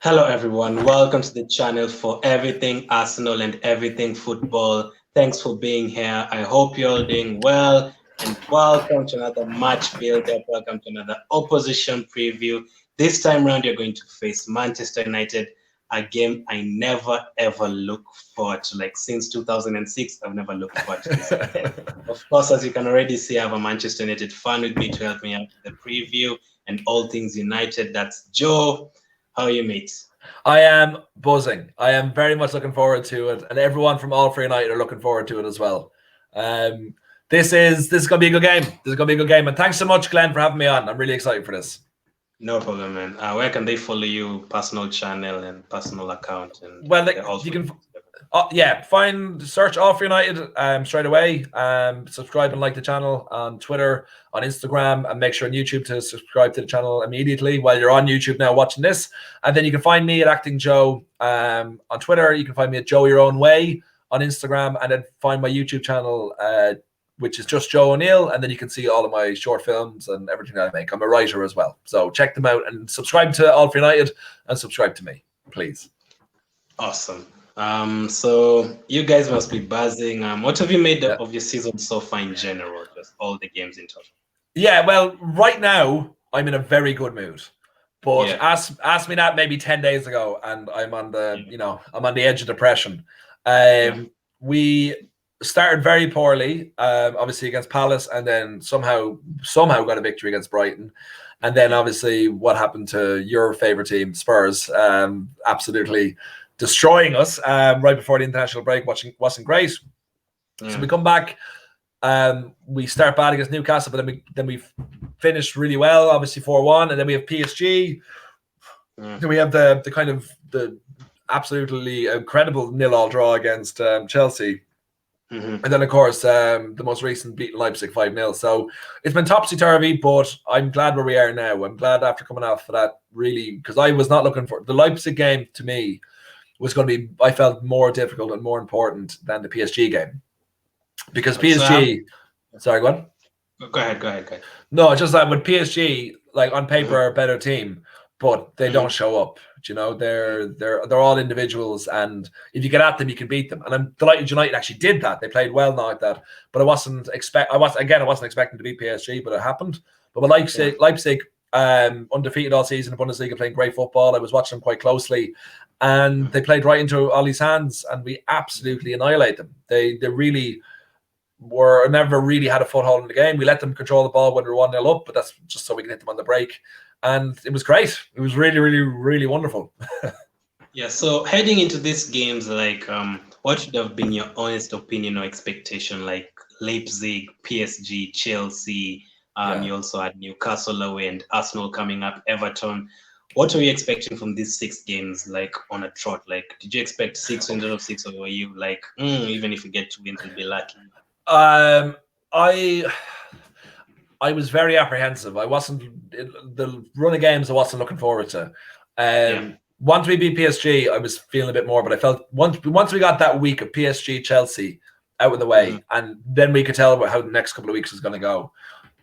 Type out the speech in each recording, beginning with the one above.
Hello, everyone. Welcome to the channel for everything Arsenal and everything football. Thanks for being here. I hope you're all doing well. And welcome to another match build-up. Welcome to another opposition preview. This time around, you're going to face Manchester United, a game I never ever look forward to. Like since 2006, I've never looked forward to this. Of course, as you can already see, I have a Manchester United fan with me to help me out with the preview and all things United. That's Joe. How are you, mate? I am buzzing. I am very much looking forward to it, and everyone from All For United are looking forward to it as well. This is going to be a good game. This is going to be a good game, and thanks so much, Glenn, for having me on. I'm really excited for this. No problem, man. Where can they follow you? Personal channel and personal account, and you can. Search All For United straight away. Subscribe and like the channel on Twitter, on Instagram, and make sure on YouTube to subscribe to the channel immediately while you're on YouTube now watching this. And then you can find me at Acting Joe on Twitter. You can find me at Joe Your Own Way on Instagram, and then find my YouTube channel, which is just Joe O'Neill, and then you can see all of my short films and everything that I make. I'm a writer as well, so check them out and subscribe to All For United and subscribe to me, please. Awesome. So you guys must be buzzing. What have you made of your season so far in general? Just all the games in total. Yeah, well, right now I'm in a very good mood. But ask me that maybe 10 days ago, and I'm on the I'm on the edge of depression. We started very poorly, obviously against Palace, and then somehow got a victory against Brighton. And then obviously what happened to your favorite team, Spurs, absolutely destroying us right before the international break, wasn't great. So we come back, we start bad against Newcastle, but then we finished really well, obviously 4-1, and then we have PSG. Then we have the absolutely incredible 0-0 draw against Chelsea. And then, of course, the most recent beat Leipzig 5-0. So it's been topsy-turvy, but I'm glad where we are now. I'm glad after coming off of that, really, because I was not looking for the Leipzig game. To me, was going to be, I felt, more difficult and more important than the PSG game, because PSG. Sorry, go on. Go ahead. No, just that with PSG, like on paper, are a better team, but they don't show up. You know, they're all individuals, and if you get at them, you can beat them. And I'm delighted United actually did that. They played well now at that, but I wasn't expecting to beat PSG, but it happened. But with Leipzig, undefeated all season in Bundesliga, playing great football. I was watching them quite closely, and they played right into Ollie's hands, and we absolutely annihilate them. They really were never really had a foothold in the game. We let them control the ball when we were 1-0 up, but that's just so we can hit them on the break. And it was great. It was really, really, really wonderful. Yeah. So heading into these games, like, what should have been your honest opinion or expectation? Like Leipzig, PSG, Chelsea. You also had Newcastle away and Arsenal coming up, Everton. What were you expecting from these 6 games, like on a trot? Like, did you expect 6 wins out of 6, or were you like, even if we get 2 wins, we'll be lucky? I was very apprehensive. I wasn't the run of games I wasn't looking forward to. Once we beat PSG, I was feeling a bit more, but I felt once we got that week of PSG Chelsea out of the way, and then we could tell about how the next couple of weeks was going to go.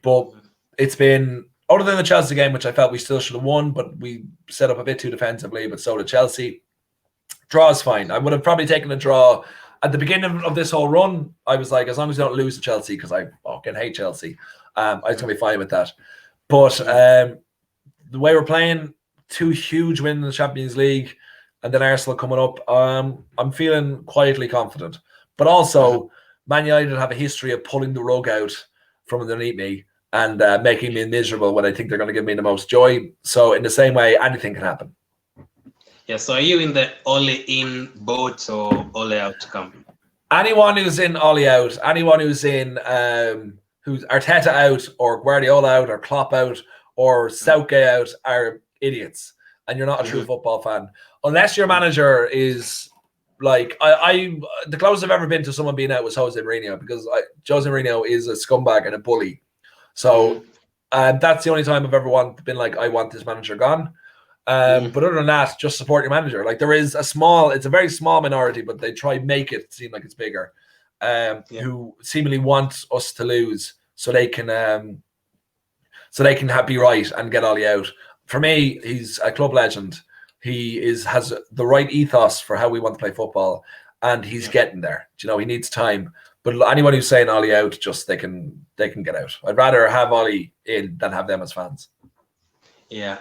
But it's been, other than the Chelsea game, which I felt we still should have won, but we set up a bit too defensively, but so did Chelsea. Draw is fine. I would have probably taken a draw. At the beginning of this whole run, I was like, as long as we don't lose to Chelsea, because I fucking hate Chelsea, I was going to be fine with that. But the way we're playing, 2 huge wins in the Champions League, and then Arsenal coming up, I'm feeling quietly confident. But also, Man United have a history of pulling the rug out from underneath me and making me miserable when I think they're going to give me the most joy. So in the same way, anything can happen. Yeah, so are you in the Ole in boat or Ole out camp? Anyone who's in Ole out, anyone who's in who's Arteta out or Guardiola out or Klopp out or Southgate out are idiots, and you're not a true football fan. Unless your manager is like, the closest I've ever been to someone being out was Jose Mourinho, because Jose Mourinho is a scumbag and a bully. So that's the only time I've ever been like, I want this manager gone. But other than that, just support your manager. Like, there is it's a very small minority, but they try make it seem like it's bigger, who seemingly want us to lose so they can be right and get Ollie out. For me, he's a club legend. He has the right ethos for how we want to play football, and he's getting there. You know, he needs time. But anyone who's saying Ollie out, just they can get out. I'd rather have Ollie in than have them as fans. Yeah.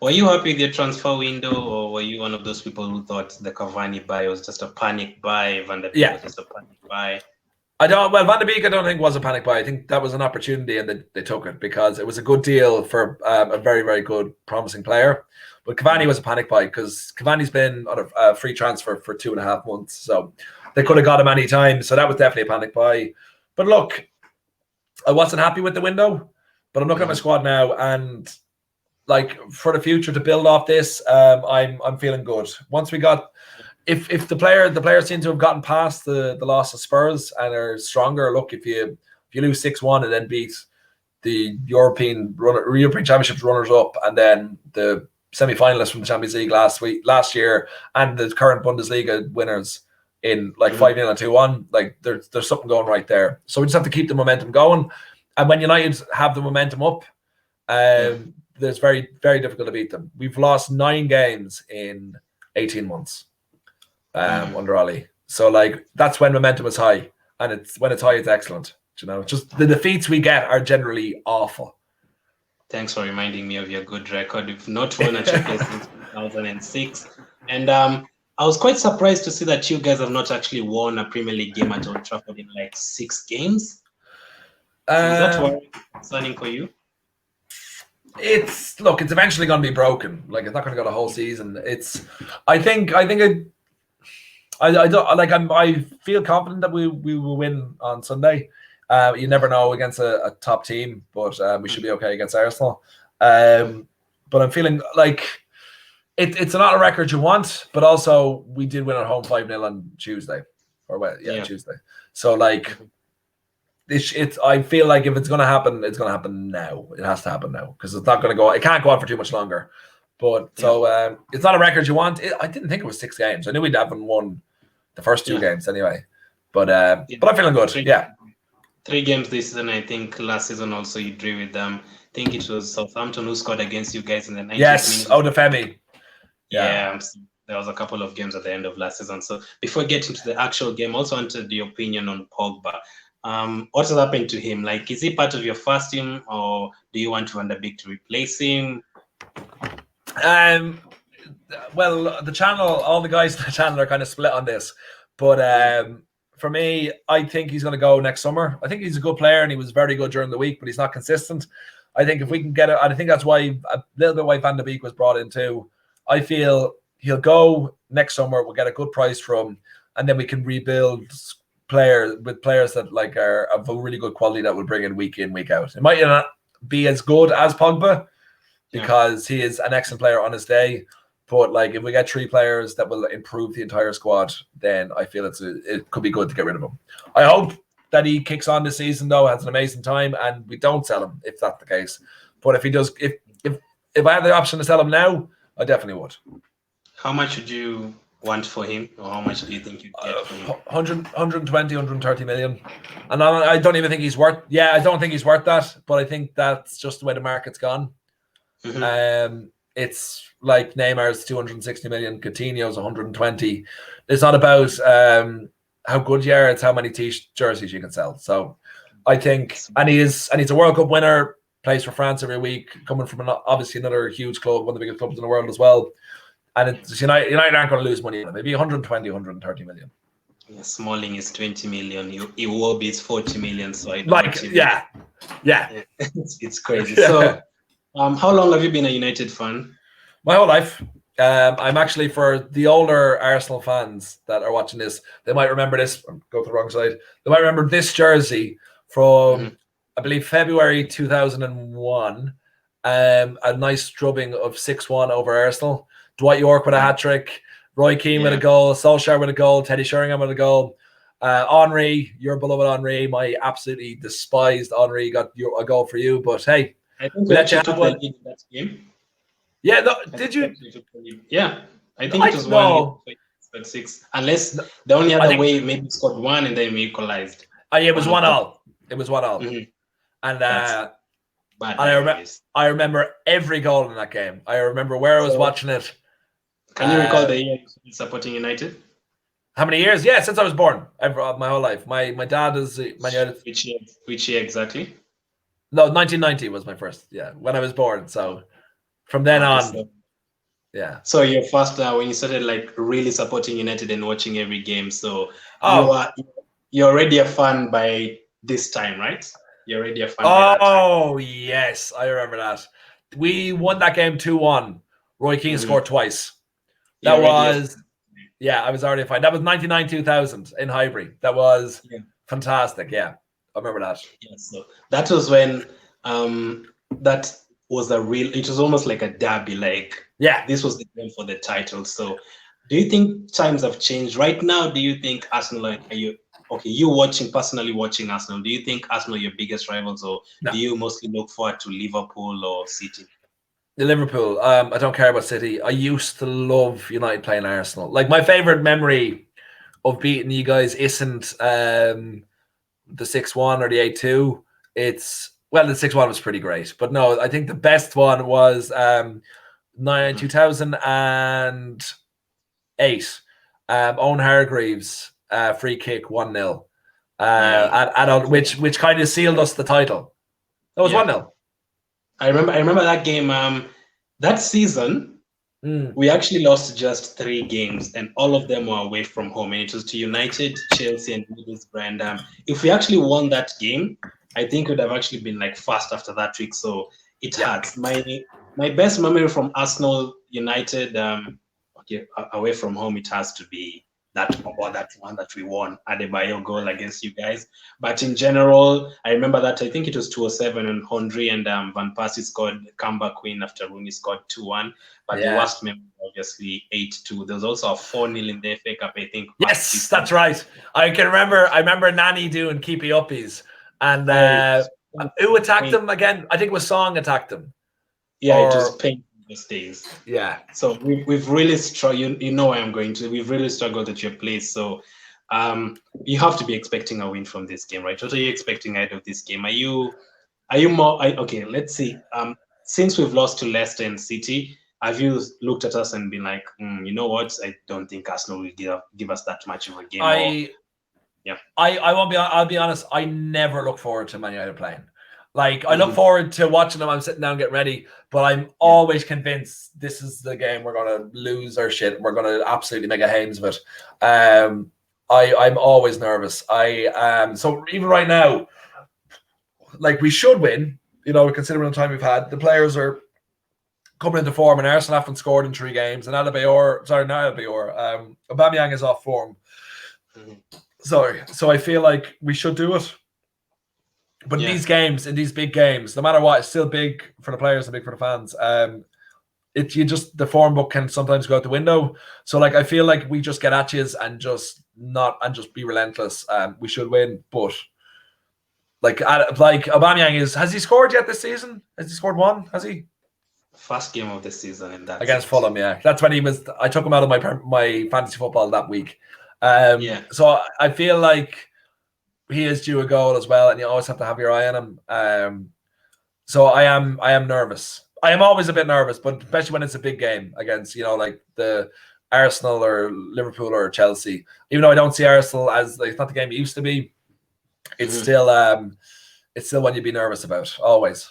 Were you happy with your transfer window, or were you one of those people who thought the Cavani buy was just a panic buy, Van der Beek was just a panic buy? Van der Beek, I don't think was a panic buy. I think that was an opportunity, and they took it because it was a good deal for a very, very good, promising player. But Cavani was a panic buy because Cavani's been on a free transfer for 2.5 months, so they could have got him any time. So that was definitely a panic buy. But look, I wasn't happy with the window, but I'm looking at my squad now, and like for the future to build off this, I'm feeling good. Once we got. If the players seem to have gotten past the loss of Spurs and are stronger, look, if you lose 6-1 and then beat the European Championships runners up and then the semi-finalists from the Champions League last year and the current Bundesliga winners in like 5-0 and 2-1, like there's something going right there. So we just have to keep the momentum going. And when United have the momentum up, there's very, very difficult to beat them. We've lost 9 games in 18 months. Under Ollie, so like that's when momentum is high, and when it's high, it's excellent. You know, just the defeats we get are generally awful. Thanks for reminding me of your good record. We've not won a Champions League since 2006, and I was quite surprised to see that you guys have not actually won a Premier League game at Old Trafford in like 6 games. So is that concerning for you? It's eventually going to be broken. Like it's not going to go the whole season. I feel confident that we will win on Sunday. You never know against a top team, but we should be okay against Arsenal. But I'm feeling like it's not a record you want, but also we did win at home 5-0 on Tuesday. Tuesday. So like I feel like if it's going to happen, it's going to happen now. It has to happen now because it's not going to go. It can't go on for too much longer. But so it's not a record you want. I didn't think it was 6 games. I knew we'd haven't won the first 2 games anyway. But I'm feeling good. 3 games this season. I think last season also you drew with them. I think it was Southampton who scored against you guys in the 90th minute. The Femi. There was a couple of games at the end of last season. So before getting to the actual game, I also wanted your opinion on Pogba. What has happened to him? Like, is he part of your first team, or do you want Van der Beek to replace him? Well, the channel, all the guys in the channel are kind of split on this, but for me, I think he's going to go next summer. I think he's a good player, and he was very good during the week, but he's not consistent. I think if we can get it, and I think that's why a little bit why Van der Beek was brought in too. I feel he'll go next summer. We'll get a good price from him, and then we can rebuild players that like are of a really good quality that will bring in, week out. It might not be as good as Pogba because he is an excellent player on his day. But like if we get 3 players that will improve the entire squad, then I feel it could be good to get rid of him. I hope that he kicks on this season though, has an amazing time, and we don't sell him if that's the case. But if he does, if I had the option to sell him now, I definitely would. How much would you want for him, or how much do you think you'd get for him? 120, 130 million. And I don't even think he's worth. Yeah, I don't think he's worth that. But I think that's just the way the market's gone. It's like Neymar's 260 million, Coutinho's 120. It's not about how good you are; it's how many jerseys you can sell. So, I think, and he's a World Cup winner, plays for France every week, coming from obviously another huge club, one of the biggest clubs in the world as well. And it's United aren't going to lose money. Maybe 120, 130 million. Yeah, Smalling is 20 million. Iwobi is 40 million. So I don't it's crazy. So, how long have you been a United fan? My whole life. I'm actually, for the older Arsenal fans that are watching this, they might remember this. Go to the wrong side. They might remember this jersey from, I believe, February 2001. A nice drubbing of 6-1 over Arsenal. Dwight York with a hat-trick, Roy Keane with a goal, Solskjaer with a goal, Teddy Sheringham with a goal. Henry, your beloved Henry, my absolutely despised Henry, got a goal for you. But hey, I think we actually took the lead in that game. Yeah, no, did you? Yeah, I think it was 1-6. Unless the only other way, maybe scored 1 and then we equalized. It was 1-1. It was 1-1. And I remember every goal in that game. I remember where I was watching it. Can you recall the year you supporting United? How many years? Yeah, since I was born. My whole life. My dad is Man United. Which year exactly? No, 1990 was my first. Yeah, when I was born. So from then on, yeah. So your first when you started like really supporting United and watching every game. So you're already a fan by this time, right? You're already a fan by that time. Oh yes, I remember that. We won that game 2-1. Roy Keane scored twice. That was I was already a fan. That was 99-2000 in Highbury. That was fantastic. Yeah, I remember that. Yeah, so that was when that was it was almost like a derby. Like this was the game for the title. So do you think times have changed right now? Do you think Arsenal are you personally watching Arsenal? Do you think Arsenal are your biggest rivals, or do you mostly look forward to Liverpool or City? The Liverpool. I don't care about City. I used to love United playing Arsenal. Like my favorite memory of beating you guys isn't the 6-1 or the 8-2. It's the 6-1 was pretty great, but no, I think the best one was 2008. Owen Hargreaves free kick 1-0, which kind of sealed us the title. That was 1-0. I remember that game. That season, we actually lost just 3 games, and all of them were away from home. And it was to United, Chelsea, and Middlesbrough. And if we actually won that game, I think it would have actually been like fast after that week. So it hurts. My best memory from Arsenal United, away from home, it has to be that one that we won, Adebayo goal against you guys. But in general, I remember that I think it was 207 and Henry and Van Persie scored comeback win after Rooney scored 2-1. But the worst memory, obviously, 8-2. There was also a 4-0 in the FA Cup, I think. Yes, that's right. I remember Nani doing keepy uppies. And who attacked him again? I think it was Song attacked him. Yeah, it was painful these days. Yeah. So we've really struggled. You know where I'm going to. We've really struggled at your place. So you have to be expecting a win from this game, right? What are you expecting out of this game? Are you more okay? Let's see. Since we've lost to Leicester and City, have you looked at us and been like, you know what? I don't think Arsenal will give us that much of a game. I'll be honest. I never look forward to Man United playing. Like I look forward to watching them. I'm sitting down getting ready, but I'm always convinced this is the game we're going to lose our shit. We're going to absolutely make a hames of it. I'm always nervous. So even right now, like we should win. You know, considering the time we've had, the players are coming into form, and Arsenal haven't scored in 3 games. And Aubameyang is off form. Sorry, so I feel like we should do it. But in these games, in these big games, no matter what, it's still big for the players and big for the fans. The form book can sometimes go out the window. So like I feel like we just get at you and just be relentless. We should win, but like Aubameyang has he scored yet this season? Has he scored 1? Has he? First game of the season in that against Fulham. Yeah, that's when I took him out of my fantasy football that week. So I feel like he is due a goal as well, and you always have to have your eye on him. So I am nervous. I am always a bit nervous, but especially when it's a big game against, like the Arsenal or Liverpool or Chelsea. Even though I don't see Arsenal as it's not the game it used to be, it's still one you'd be nervous about always.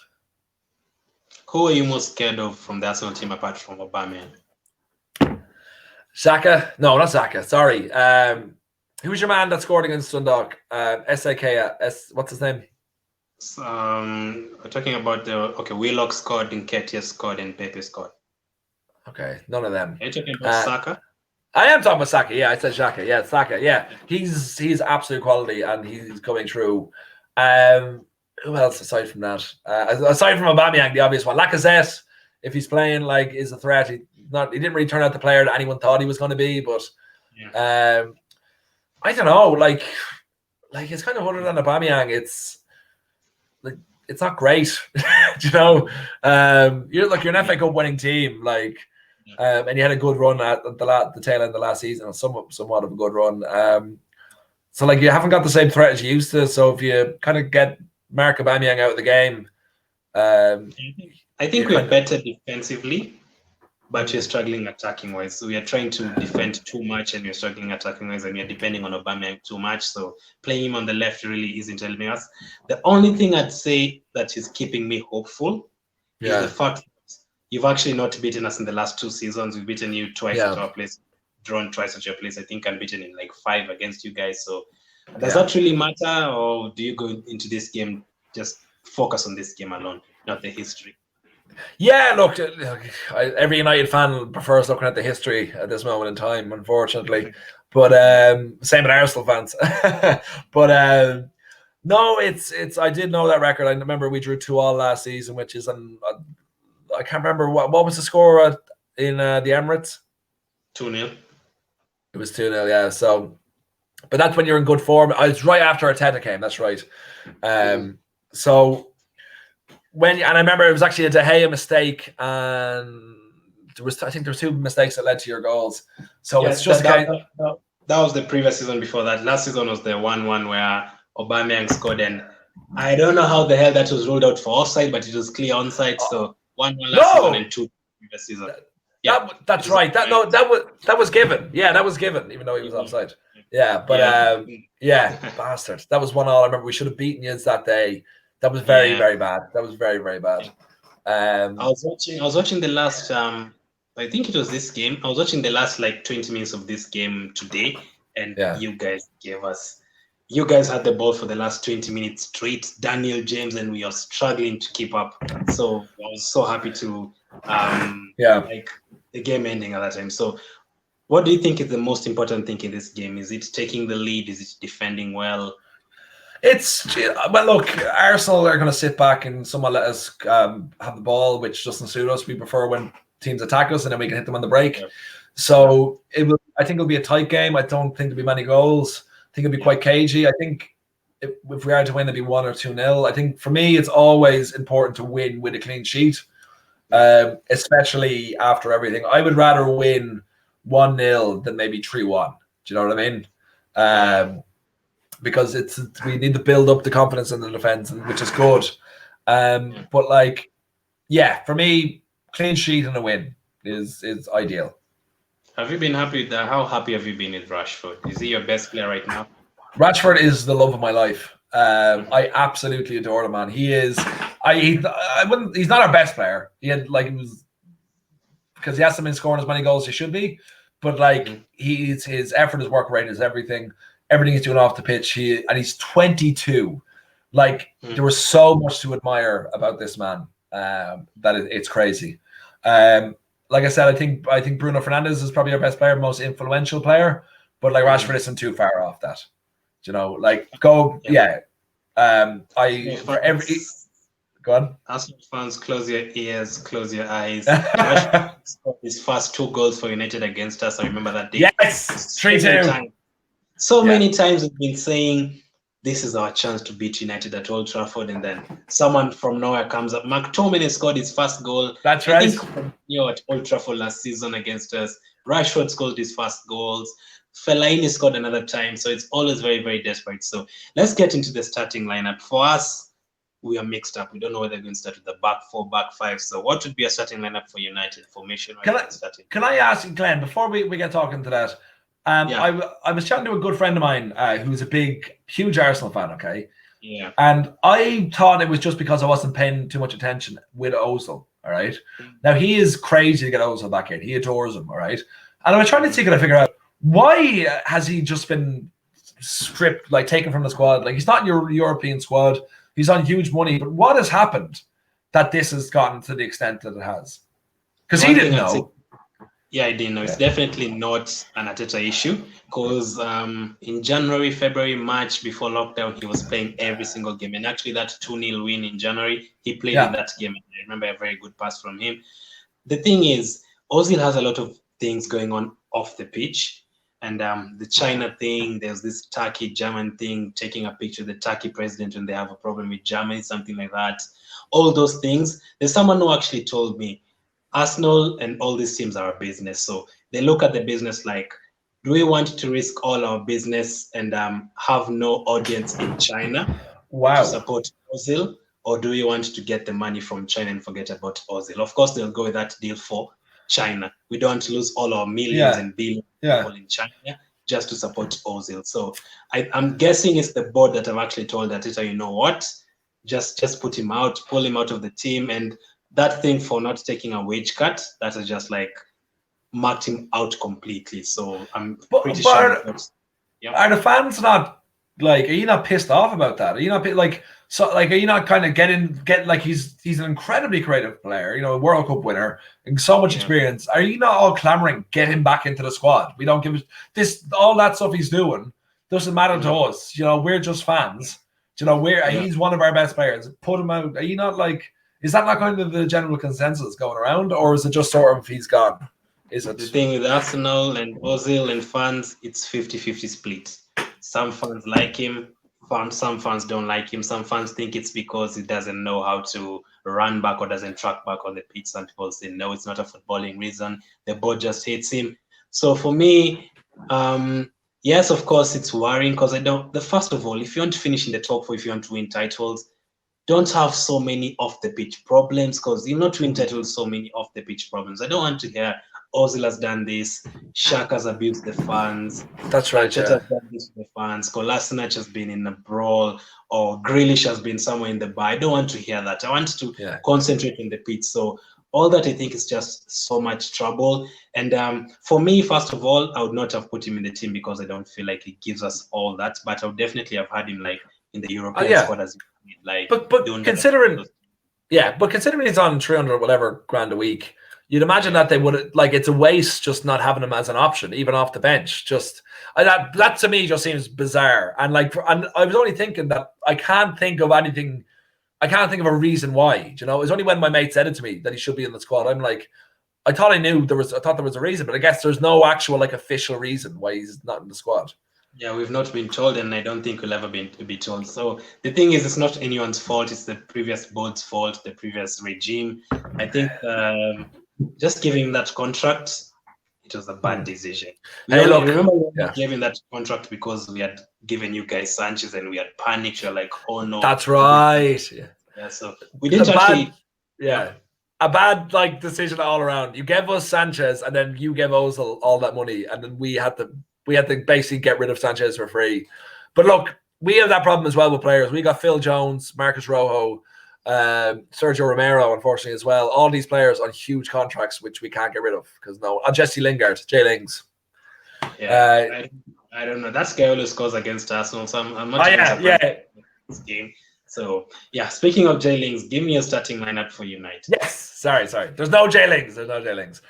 Who are you most scared of from the Arsenal team apart from Aubameyang? Saka? No, not Saka. Sorry. Who's your man that scored against Dundalk? Saka. What's his name? We're talking about Willock scored, Nketiah scored, and Pepe scored. Okay, none of them. Are you talking about Saka? I am talking about Saka. Yeah, I said Saka. Yeah, Saka. Yeah, he's absolute quality, and he's coming through. Who else aside from that? Aside from Aubameyang, the obvious one. Lacazette, if he's playing, is a threat. He didn't really turn out the player that anyone thought he was going to be, but I don't know. Like it's kind of other than Aubameyang, it's not great. You're an FA Cup winning team, and you had a good run at the tail end of the last season, somewhat of a good run. So you haven't got the same threat as you used to. So if you kind of get Mark Aubameyang out of the game, I think we're better defensively. but we're struggling attacking wise. So we are trying to defend too much, and we're struggling attacking wise, and we're depending on Aubameyang too much. So playing him on the left really isn't helping us. The only thing I'd say that is keeping me hopeful is the fact that you've actually not beaten us in the last 2 seasons. We've beaten you twice at our place, drawn twice at your place. I think unbeaten in like 5 against you guys. So does that really matter, or do you go into this game just focus on this game alone, not the history? Yeah, look, every United fan prefers looking at the history at this moment in time, unfortunately. But same with Arsenal fans. But no, it's. I did know that record. I remember we drew 2-2 last season, which is I can't remember what was the score in the Emirates. 2-0. It was 2-0. Yeah. So, but that's when you're in good form. I was right after Arteta came. That's right. So. And I remember it was actually a De Gea mistake, and I think there was 2 mistakes that led to your goals. So it's just that was the previous season. Before that, last season was the 1-1 where Aubameyang scored, and I don't know how the hell that was ruled out for offside, but it was clear onside. So 1-1 last season and 2 previous season. Yeah, that's right. That was given. Yeah, that was given, even though he was offside. Yeah, but bastard. That was 1-1. I remember we should have beaten you that day. That was very, very bad. That was very, very bad. I was watching the last. I think it was this game. I was watching the last like 20 minutes of this game today, and you guys had the ball for the last 20 minutes straight, Daniel James, and we are struggling to keep up. So I was so happy to like the game ending at that time. So what do you think is the most important thing in this game? Is it taking the lead? Is it defending well? Look, Arsenal are going to sit back and someone let us have the ball, which doesn't suit us. We prefer when teams attack us and then we can hit them on the break. Yeah. So I think it'll be a tight game. I don't think there'll be many goals. I think it'll be quite cagey. I think if we are to win, it'll be 1 or 2-0. I think for me, it's always important to win with a clean sheet, especially after everything. I would rather win 1-0 than maybe 3-1. Do you know what I mean? Because we need to build up the confidence in the defense, which is good. But for me, clean sheet and a win is ideal. Have you been happy with that? How happy have you been with Rashford? Is he your best player right now? Rashford is the love of my life. I absolutely adore the man. He is. He's not our best player. He had because he hasn't been scoring as many goals as he should be. But his effort, his work rate is everything. Everything he's doing off the pitch, and he's 22. There was so much to admire about this man that it's crazy. Like I said, I think Bruno Fernandes is probably our best player, most influential player. But Rashford isn't too far off that. You know, go. Go on. Arsenal fans, close your ears, close your eyes. His first 2 goals for United against us. I remember that day. Yes, 3-2. So many times we've been saying this is our chance to beat United at Old Trafford, and then someone from nowhere comes up. McTominay scored his first goal. That's right. I think at Old Trafford last season against us. Rashford scored his first goals. Fellaini scored another time. So it's always very, very desperate. So let's get into the starting lineup. For us, we are mixed up. We don't know whether we're going to start with the back 4, back 5. So what would be a starting lineup for United formation? Can I ask you, Glenn, before we get talking to that? I was chatting to a good friend of mine who's a huge Arsenal fan, okay? Yeah. And I thought it was just because I wasn't paying too much attention with Ozil, all right? Now, he is crazy to get Ozil back in. He adores him, all right? And I was trying to figure out, why has he just been stripped, taken from the squad? He's not in your European squad. He's on huge money. But what has happened that this has gotten to the extent that it has? Because he didn't know. Yeah, I didn't know. It's definitely not an Arteta issue because in January, February, March, before lockdown, he was playing every single game. And actually that 2-0 win in January, he played in that game. I remember a very good pass from him. The thing is, Ozil has a lot of things going on off the pitch. And the China thing, there's this Turkey-German thing, taking a picture of the Turkey president when they have a problem with Germany, something like that. All those things. There's someone who actually told me, Arsenal and all these teams are a business. So they look at the business like, do we want to risk all our business and have no audience in China to support Ozil? Or do we want to get the money from China and forget about Ozil? Of course, they'll go with that deal for China. We don't want to lose all our millions and billions of people in China just to support OZIL. So I'm guessing it's the board that have actually told Arteta, you know what, just put him out, pull him out of the team, and that thing for not taking a wage cut, that is just like marked him out completely. So I'm pretty sure. Are the fans not like? Are you not pissed off about that? Are you not like? So like, are you not kind of getting like he's an incredibly creative player, you know, a World Cup winner and so much experience. Are you not all clamoring, get him back into the squad? We don't give it this, all that stuff he's doing doesn't matter to us. You know, we're just fans. You know, he's one of our best players. Put him out. Are you not like, is that not kind of the general consensus going around, or is it just sort of he's gone? Is it? The thing with Arsenal and OZIL and fans, it's 50-50 split. Some fans like him. Some fans don't like him. Some fans think it's because he doesn't know how to run back or doesn't track back on the pitch. Some people say, no, it's not a footballing reason. The board just hates him. So for me, yes, of course, it's worrying because first of all, if you want to finish in the top four, if you want to win titles, don't have so many off the pitch problems, because you're not win titles so many off the pitch problems. I don't want to hear Ozil has done this, Shaq has abused the fans. That's right. Arteta has done this with the fans. Kolasinac has been in a brawl, or Grealish has been somewhere in the bar. I don't want to hear that. I want to concentrate on the pitch. So all that I think is just so much trouble. And for me, first of all, I would not have put him in the team because I don't feel like he gives us all that. But I would definitely have had him like in the European squad as like. But considering, but considering he's on 300 whatever grand a week, you'd imagine that they would, like, it's a waste just not having him as an option, even off the bench. Just that to me just seems bizarre. And I was only thinking that I can't think of anything. I can't think of a reason why. You know, it was only when my mate said it to me that he should be in the squad. I'm like, I thought there was a reason, but I guess there's no actual like official reason why he's not in the squad. Yeah, we've not been told, and I don't think we'll ever be told. So the thing is, it's not anyone's fault. It's the previous board's fault, the previous regime. I think just giving him that contract, it was a bad decision. Remember when we gave him that contract because we had given you guys Sanchez and we had panicked. You're like, oh no. That's right. Yeah, so we didn't actually... A bad like decision all around. You gave us Sanchez and then you gave Ozil all that money, and then we had to basically get rid of Sanchez for free. But look, we have that problem as well with players. We got Phil Jones, Marcus Rojo, Sergio Romero, unfortunately, as well. All these players on huge contracts, which we can't get rid of because Jesse Lingard, Jay Lings. Yeah, I don't know. That guy always scores against Arsenal, so I'm much this game. So yeah, speaking of Jay Lings, give me a starting lineup for United. Yes, sorry. There's no Jay Lings.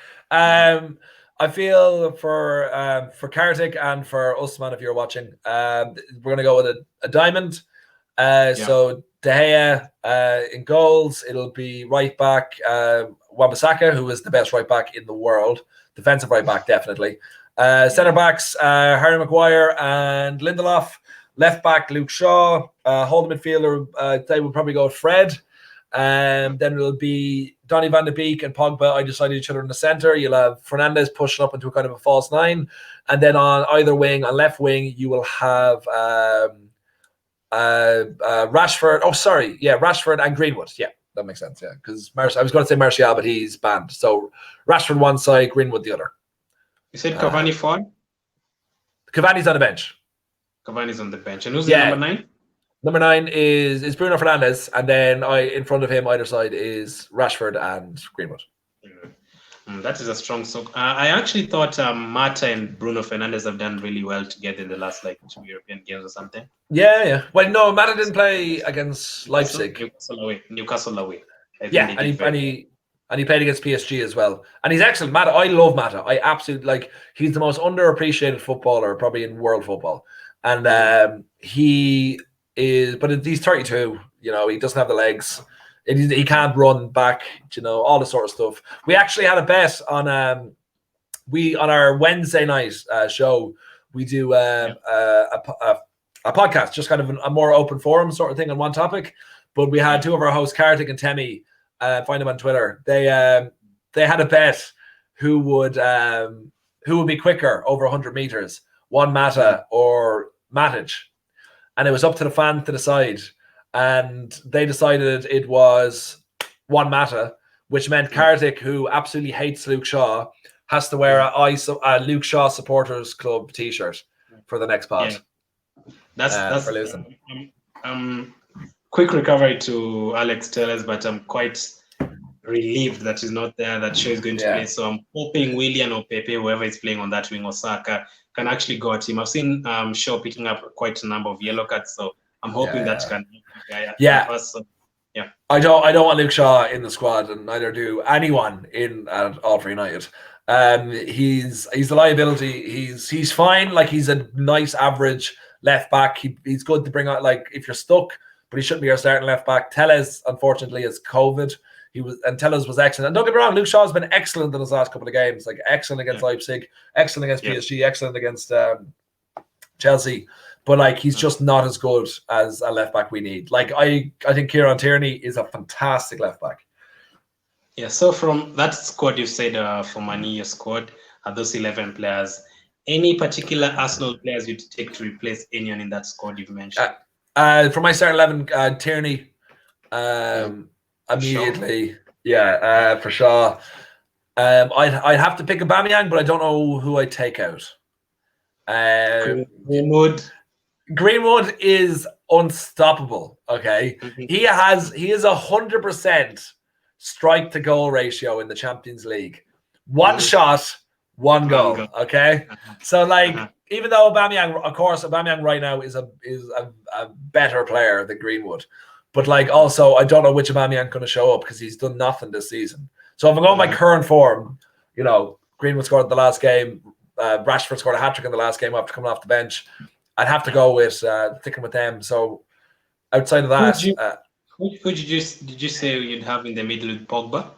I feel for Kartik and for Usman, if you're watching, we're going to go with a diamond. So De Gea in goals. It'll be right back Wan-Bissaka, who is the best right back in the world. Defensive right back, definitely. Centre backs Harry Maguire and Lindelof. Left back Luke Shaw. Holding midfielder, they will probably go with Fred. Then it'll be Donny van de Beek and Pogba. I decided each other in the centre. You'll have Fernandes pushing up into a kind of a false nine, and then on either wing, on left wing, you will have Rashford. Rashford and Greenwood. Yeah, that makes sense. Yeah, because I was going to say Martial, but he's banned. So Rashford one side, Greenwood the other. You said Cavani forward? Cavani's on the bench. Cavani's on the bench, and who's the number 9? Number 9 is Bruno Fernandes, and then in front of him, either side, is Rashford and Greenwood. That is a strong soak. I actually thought Mata and Bruno Fernandes have done really well together in the last 2 European games or something. Yeah. Well, no, Mata didn't play against Leipzig. Newcastle away. And he played against PSG as well. And he's excellent. Mata, I love Mata. I absolutely he's the most underappreciated footballer probably in world football. And he is, but he's 32. You know, he doesn't have the legs. He can't run back. You know, all this sort of stuff. We actually had a bet on on our Wednesday night show. We do a podcast, just kind of a more open forum sort of thing on one topic. But we had two of our hosts, Kartik and Temi. Find them on Twitter. They had a bet who would be quicker over 100 meters, Juan Mata or Matic, and it was up to the fan to decide. And they decided it was Juan Mata which meant Kartik, who absolutely hates Luke Shaw, has to wear a Luke Shaw Supporters Club T-shirt for the next pod. That's for losing. Quick recovery to Alex Telles, but I'm quite relieved that he's not there, that Shaw is going to play. So I'm hoping Willian or Pepe, whoever is playing on that wing, or Saka, can actually go at him. I've seen Shaw picking up quite a number of yellow cards, so I'm hoping that can help us. So, I don't want Luke Shaw in the squad, and neither do anyone in All for United. He's a liability. He's fine. Like, he's a nice average left back. He's good to bring out, like, if you're stuck, but he shouldn't be our starting left back. Telles, unfortunately, is COVID. Telles was excellent. And don't get me wrong, Luke Shaw's been excellent in his last couple of games. Like, excellent against Leipzig, excellent against PSG, excellent against Chelsea. But, like, he's just not as good as a left back we need. Like, I think Kieran Tierney is a fantastic left back. Yeah, so from that squad you said, for Mania squad, those 11 players, any particular Arsenal players you'd take to replace anyone in that squad you've mentioned? For my starting 11, Tierney, immediately. For sure. I'd have to pick Aubameyang, but I don't know who I'd take out. Greenwood is unstoppable. Okay, he is 100% strike to goal ratio in the Champions League. One shot, one goal. Okay, so like, even though Aubameyang right now is a better player than Greenwood, but like, also I don't know which Aubameyang going to show up because he's done nothing this season. So if I'm going by current form, you know, Greenwood scored the last game, Rashford scored a hat-trick in the last game after coming off the bench. I'd have to go with sticking with them. So outside of that, who did you say you'd have in the middle with Pogba?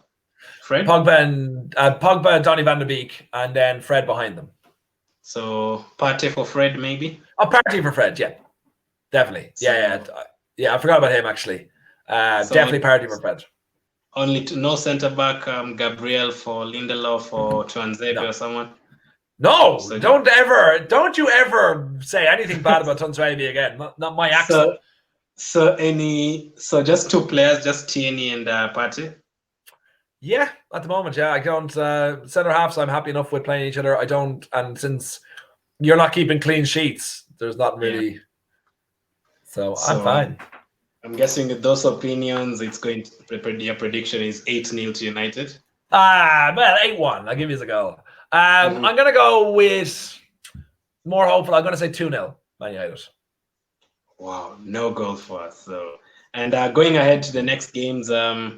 Fred? Pogba, Donny van de Beek, and then Fred behind them. So Partey for Fred, maybe? Partey for Fred, yeah. Definitely. Yeah. I forgot about him, actually. Definitely Partey for Fred. No centre-back, Gabriel for Lindelof or Tuanzebe or someone? No, so don't you ever say anything bad about Tuanzebe again. Not my accent. So just two players, just Tierney and Partey? Yeah, at the moment, I don't centre halves. I'm happy enough with playing each other. I don't, and since you're not keeping clean sheets, there's not really. So I'm fine. I'm guessing with those opinions, it's going to your prediction is 8-0 to United. Well, 8-1. I'll give you a go. I'm gonna go with more hopeful. I'm gonna say 2-0 Man United. Wow, no goal for us. So. And going ahead to the next games,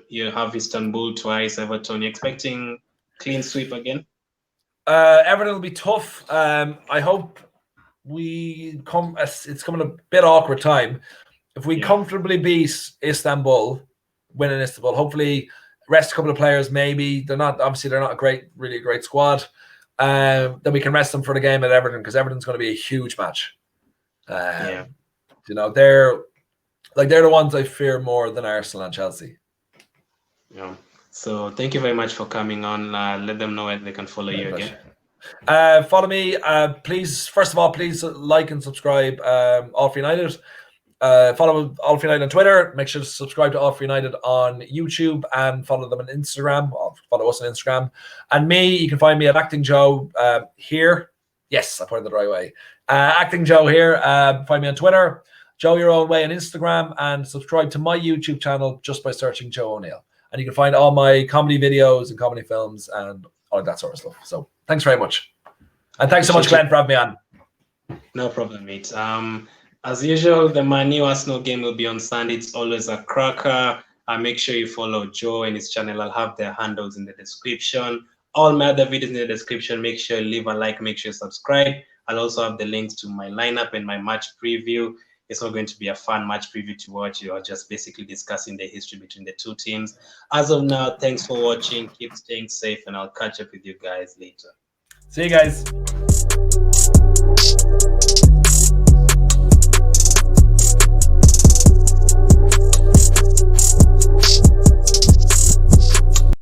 you have Istanbul twice, Everton. You're expecting clean sweep again? Everton will be tough. I hope it's coming a bit awkward time. If we comfortably beat Istanbul, win in Istanbul, hopefully rest a couple of players, maybe. They're not a really great squad. Then we can rest them for the game at Everton, because Everton's going to be a huge match. You know, they're the ones I fear more than Arsenal and Chelsea. Yeah. So thank you very much for coming on. Let them know where they can follow you again. Follow me. Please like and subscribe. All for United. Follow All for United on Twitter. Make sure to subscribe to All for United on YouTube and follow them on Instagram. Or follow us on Instagram. And me, you can find me at Acting Joe here. Yes, I put it the right way. Acting Joe here. Find me on Twitter. Joe Your Own Way on Instagram, and subscribe to my YouTube channel just by searching Joe O'Neill. And you can find all my comedy videos and comedy films and all of that sort of stuff. So thanks very much. And thanks so much, Glenn, for having me on. No problem, mate. As usual, the Man U Arsenal game will be on Sunday. It's always a cracker. Make sure you follow Joe and his channel. I'll have their handles in the description. All my other videos in the description. Make sure you leave a like. Make sure you subscribe. I'll also have the links to my lineup and my match preview. It's not going to be a fun match preview to watch. You are just basically discussing the history between the two teams. As of now, thanks for watching. Keep staying safe, and I'll catch up with you guys later. See you guys.